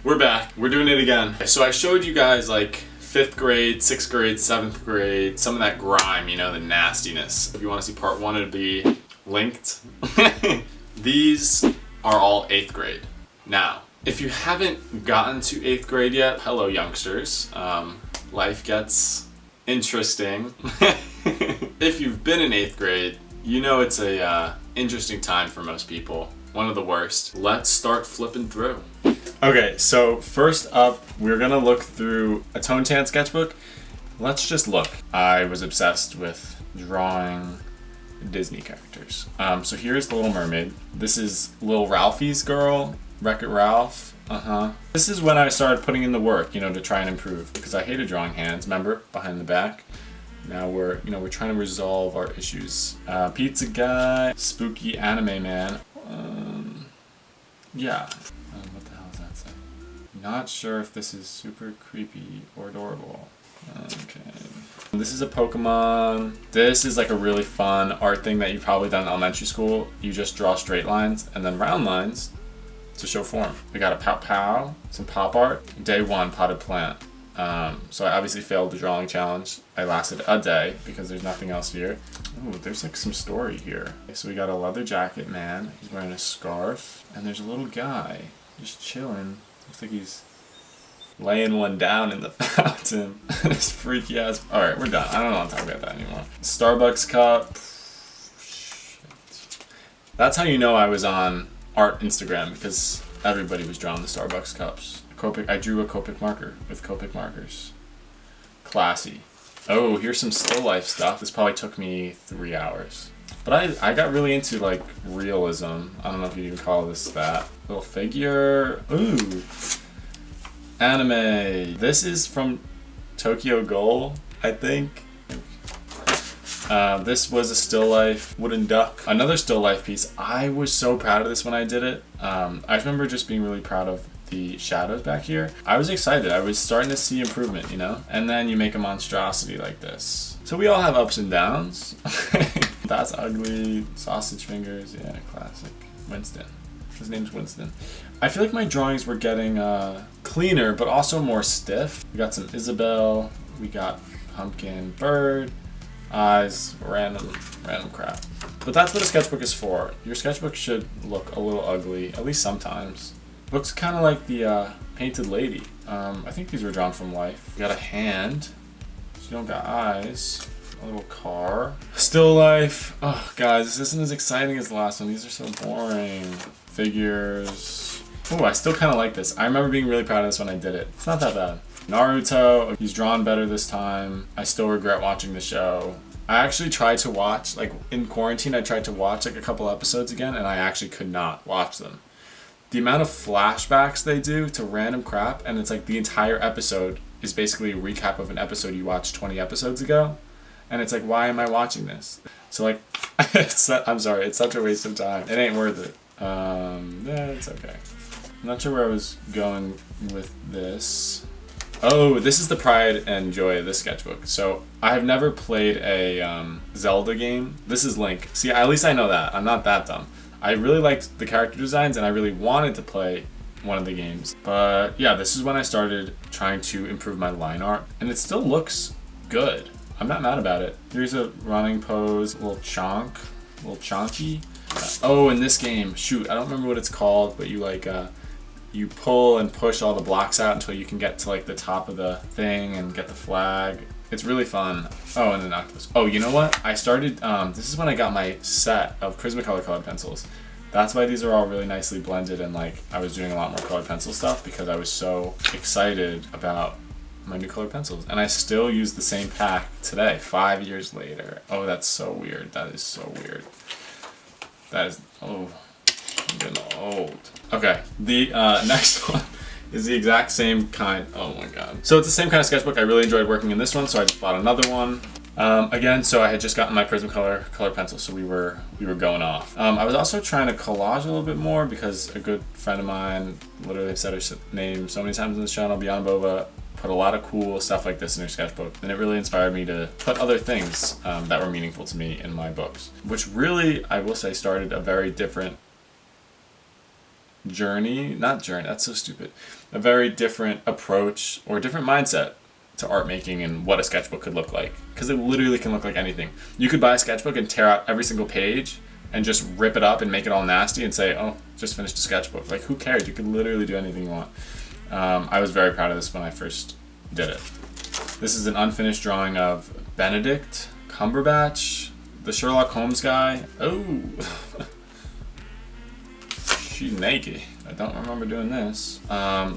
We're back. We're doing it again. So I showed you guys like 5th grade, 6th grade, 7th grade, some of that grime, you know, the nastiness. If you want to see part 1, it'll be linked. These are all 8th grade. Now, if you haven't gotten to 8th grade yet, hello youngsters. Life gets interesting. If you've been in 8th grade, you know it's a interesting time for most people. One of the worst. Let's start flipping through. Okay, so first up, we're gonna look through a tone tan sketchbook. Let's just look. I was obsessed with drawing Disney characters. So here's The Little Mermaid. This is Lil Ralphie's girl, Wreck-It Ralph. This is when I started putting in the work, you know, to try and improve, because I hated drawing hands, remember? Behind the back. Now we're trying to resolve our issues. Pizza Guy, Spooky Anime Man. Yeah. What the hell does that say? Not sure if this is super creepy or adorable. Okay. This is a Pokemon. This is like a really fun art thing that you've probably done in elementary school. You just draw straight lines and then round lines to show form. We got a Pow Pow, some pop art. Day 1, potted plant. So I obviously failed the drawing challenge. I lasted a day because there's nothing else here. Ooh, there's like some story here. So we got a leather jacket man. He's wearing a scarf. And there's a little guy just chilling. Looks like he's laying one down in the fountain. This freaky ass. Alright, we're done. I don't want to talk about that anymore. Starbucks cup. Shit. That's how you know I was on art Instagram, because everybody was drawing the Starbucks cups. I drew a Copic marker with Copic markers. Classy. Oh, here's some still life stuff. This probably took me 3 hours. But I got really into like realism. I don't know if you even call this that. Little figure. Ooh. Anime. This is from Tokyo Ghoul, I think. This was a still life wooden duck. Another still life piece. I was so proud of this when I did it. I remember just being really proud of the shadows back here. I was excited. I was starting to see improvement, you know? And then you make a monstrosity like this. So we all have ups and downs. That's ugly. Sausage fingers. Yeah, classic. Winston. His name's Winston. I feel like my drawings were getting cleaner, but also more stiff. We got some Isabel. We got pumpkin, bird, eyes, random crap. But that's what a sketchbook is for. Your sketchbook should look a little ugly, at least sometimes. Looks kind of like the painted lady. I think these were drawn from life. We got a hand. She don't got eyes. A little car. Still life. Oh, guys, this isn't as exciting as the last one. These are so boring. Figures. Oh, I still kind of like this. I remember being really proud of this when I did it. It's not that bad. Naruto. He's drawn better this time. I still regret watching the show. I actually tried to watch, like in quarantine, I tried to watch like a couple episodes again, and I actually could not watch them. The amount of flashbacks they do to random crap, and it's like the entire episode is basically a recap of an episode you watched 20 episodes ago. And it's like, why am I watching this? So like, I'm sorry, it's such a waste of time. It ain't worth it. Yeah, it's okay. I'm not sure where I was going with this. Oh, this is the pride and joy of this sketchbook. So I have never played a Zelda game. This is Link. See, at least I know that. I'm not that dumb. I really liked the character designs and I really wanted to play one of the games. But yeah, this is when I started trying to improve my line art. And it still looks good. I'm not mad about it. Here's a running pose, a little chonky. Oh, in this game, shoot, I don't remember what it's called, but you like, you pull and push all the blocks out until you can get to like the top of the thing and get the flag. It's really fun. Oh, and an octopus. Oh, you know what? I started, this is when I got my set of Prismacolor colored pencils. That's why these are all really nicely blended, and like I was doing a lot more colored pencil stuff because I was so excited about my new colored pencils. And I still use the same pack today, 5 years later. Oh, that's so weird. That is so weird. That is, oh, I'm getting old. Okay, the next one is the exact same kind. Oh my god. So it's the same kind of sketchbook. I really enjoyed working in this one, so I just bought another one. Again, so I had just gotten my Prismacolor colored pencil, so we were going off. I was also trying to collage a little bit more because a good friend of mine, literally I've said her name so many times on this channel, Beyond Boba, put a lot of cool stuff like this in her sketchbook, and it really inspired me to put other things that were meaningful to me in my books, which really, I will say, started a very different journey, not journey, that's so stupid, a very different approach or different mindset to art making and what a sketchbook could look like. Because it literally can look like anything. You could buy a sketchbook and tear out every single page and just rip it up and make it all nasty and say, oh, just finished a sketchbook. Like, who cares? You could literally do anything you want. I was very proud of this when I first did it. This is an unfinished drawing of Benedict Cumberbatch, the Sherlock Holmes guy. Oh, she's naked. I don't remember doing this.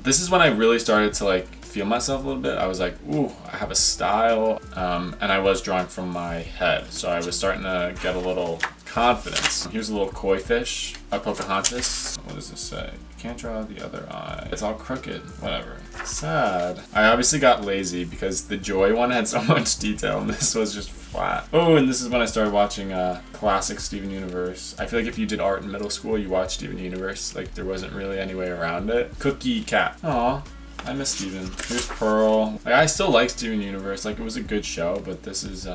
This is when I really started to like feel myself a little bit. I was like, ooh, I have a style, and I was drawing from my head, so I was starting to get a little confidence. Here's a little koi fish, a Pocahontas. What does this say? Can't draw the other eye. It's all crooked. Whatever. Sad. I obviously got lazy because the Joy one had so much detail and this was just flat. Oh, and this is when I started watching classic Steven Universe. I feel like if you did art in middle school, you watched Steven Universe. Like, there wasn't really any way around it. Cookie Cat. Aw, I miss Steven. Here's Pearl. Like, I still like Steven Universe. Like, it was a good show, but this is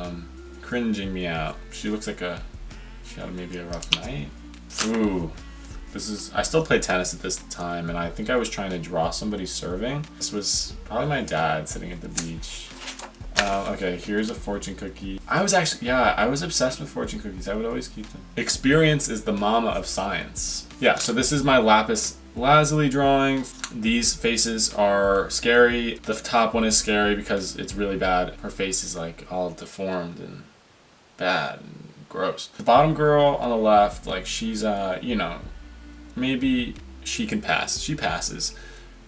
cringing me out. She looks like she had maybe a rough night. Ooh. I still play tennis at this time, and I think I was trying to draw somebody serving. This was probably my dad sitting at the beach. Okay, here's a fortune cookie. I was obsessed with fortune cookies. I would always keep them. Experience is the mama of science. Yeah, so this is my lapis lazuli drawing. These faces are scary. The top one is scary because it's really bad. Her face is like all deformed and bad and gross. The bottom girl on the left, like she's, you know, maybe she can pass. She passes.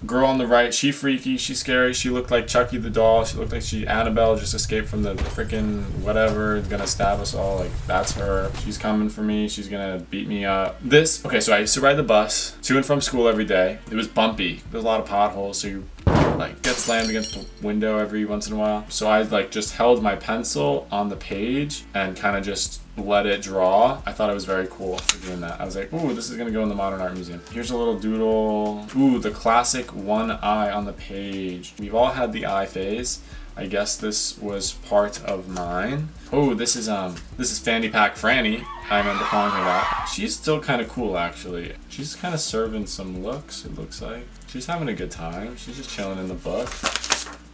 Girl on the right, she freaky, she scary. She looked like Chucky the doll. She looked like Annabelle just escaped from the freaking whatever, gonna stab us all. Like, that's her. She's coming for me. She's gonna beat me up. Okay, so I used to ride the bus to and from school every day. It was bumpy. There's a lot of potholes, so you like get slammed against the window every once in a while. So I like just held my pencil on the page and kind of just let it draw. I thought it was very cool for doing that. I was like, ooh, this is gonna go in the Modern Art Museum. Here's a little doodle. Ooh, the classic one eye on the page. We've all had the eye phase. I guess this was part of mine. Oh, this is Fanny Pack Franny. I remember calling her that. She's still kind of cool, actually. She's kind of serving some looks, it looks like. She's having a good time. She's just chilling in the book.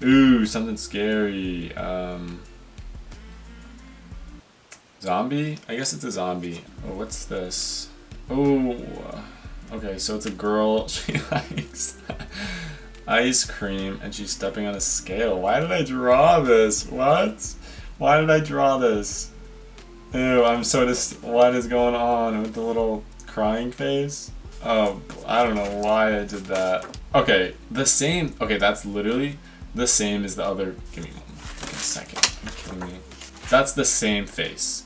Ooh, something scary. Zombie? I guess it's a zombie. Oh, what's this? Oh, okay, so it's a girl. She likes ice cream and she's stepping on a scale. Why did I draw this? What? Why did I draw this? Ew, what is going on with the little crying face? Oh, I don't know why I did that. Okay, that's literally the same as the other. Give me one second. Are you kidding me? That's the same face.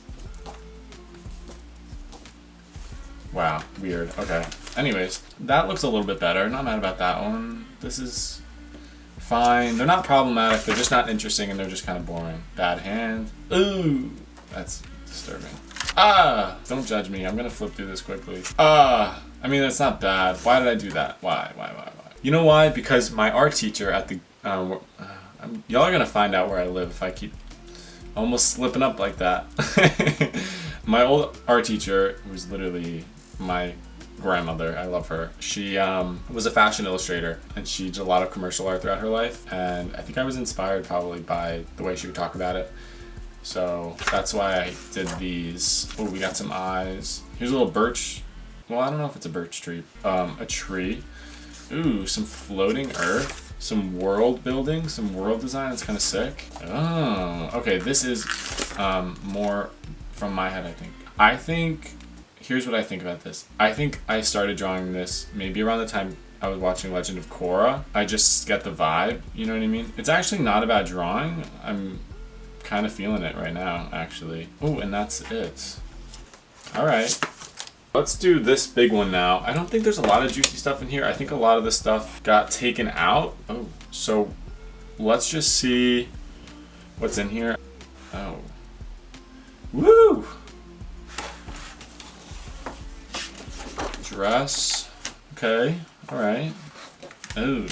Wow, weird. Okay. Anyways, that looks a little bit better. Not mad about that one. This is fine. They're not problematic. They're just not interesting and they're just kind of boring. Bad hand. Ooh, that's disturbing. Ah, don't judge me. I'm gonna flip through this quickly. I mean, that's not bad. Why did I do that? Why? You know why? Because my art teacher at the, y'all are gonna find out where I live if I keep almost slipping up like that. My old art teacher, who's literally my grandmother, I love her. She was a fashion illustrator and she did a lot of commercial art throughout her life, and I think I was inspired probably by the way she would talk about it. So that's why I did these. Oh, we got some eyes. Here's a little birch. Well, I don't know if it's a birch tree. A tree. Ooh, some floating earth. Some world building, some world design. It's kind of sick. Oh, okay. This is more from my head, I think. Here's what I think about this. I think I started drawing this maybe around the time I was watching Legend of Korra. I just get the vibe, you know what I mean? It's actually not a bad drawing. I'm kind of feeling it right now, actually. Oh, and that's it. All right. Let's do this big one now. I don't think there's a lot of juicy stuff in here. I think a lot of the stuff got taken out. Oh, so let's just see what's in here. Oh. Woo! Dress. Okay. All right. Ooh.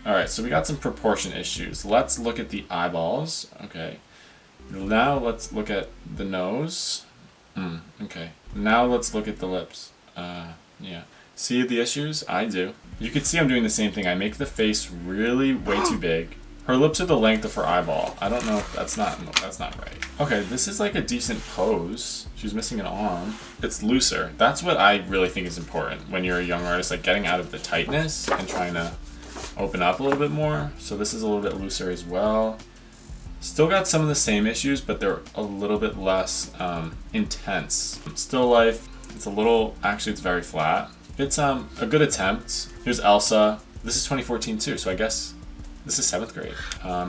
All right, so we got some proportion issues. Let's look at the eyeballs. Okay. Now let's look at the nose. Okay. Now let's look at the lips. Yeah. See the issues? I do. You can see I'm doing the same thing. I make the face really way too big. Her lips are the length of her eyeball. I don't know if that's not right. Okay, this is like a decent pose. She's missing an arm. It's looser. That's what I really think is important when you're a young artist, like getting out of the tightness and trying to open up a little bit more. So this is a little bit looser as well. Still got some of the same issues, but they're a little bit less intense. Still life, it's a little, actually it's very flat. It's a good attempt. Here's Elsa. This is 2014 too, so I guess this is 7th grade.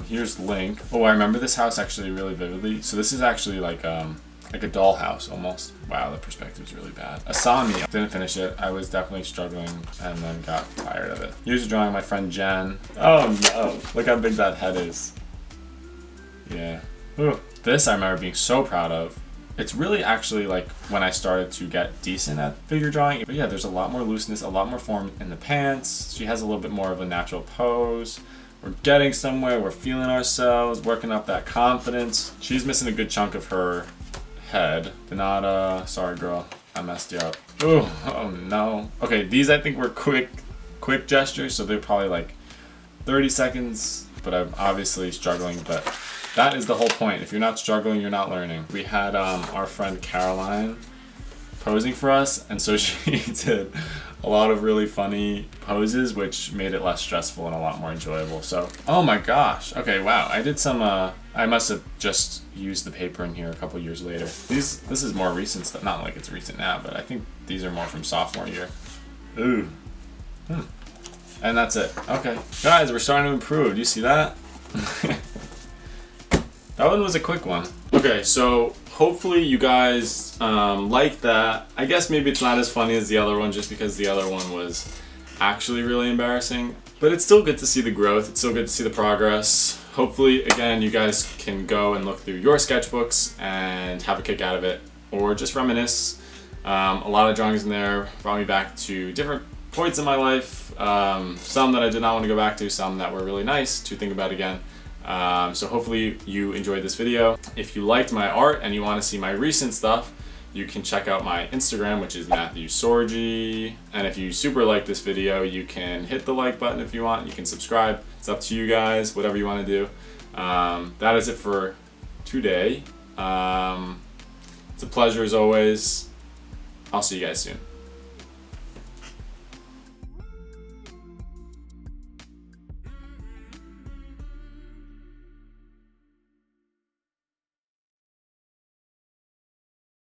Here's Link. Oh, I remember this house actually really vividly. So this is actually like a dollhouse almost. Wow, the perspective is really bad. Asami, didn't finish it. I was definitely struggling and then got tired of it. Here's a drawing of my friend Jen. Oh no, look how big that head is. Yeah. Ooh. This I remember being so proud of. It's really actually like when I started to get decent at figure drawing. But yeah, there's a lot more looseness, a lot more form in the pants. She has a little bit more of a natural pose. We're getting somewhere, we're feeling ourselves, working up that confidence. She's missing a good chunk of her head. Donata, sorry girl, I messed you up. Ooh, oh no. Okay, these I think were quick gestures, so they're probably like 30 seconds, but I'm obviously struggling, but that is the whole point. If you're not struggling, you're not learning. We had our friend Caroline posing for us, and so she did a lot of really funny poses, which made it less stressful and a lot more enjoyable. So, oh my gosh. Okay, wow. I did some, I must have just used the paper in here a couple years later. This is more recent stuff. Not like it's recent now, but I think these are more from sophomore year. Ooh. And that's it. Okay. Guys, we're starting to improve. Do you see that? That one was a quick one. Okay, so hopefully you guys like that. I guess maybe it's not as funny as the other one just because the other one was actually really embarrassing. But it's still good to see the growth. It's still good to see the progress. Hopefully, again, you guys can go and look through your sketchbooks and have a kick out of it or just reminisce. A lot of drawings in there brought me back to different points in my life. Some that I did not want to go back to, some that were really nice to think about again. So hopefully you enjoyed this video. If you liked my art and you want to see my recent stuff, you can check out my Instagram, which is Sorgie. And if you super like this video, you can hit the like button if you want. You can subscribe. It's up to you guys, whatever you want to do. That is it for today. It's a pleasure as always. I'll see you guys soon.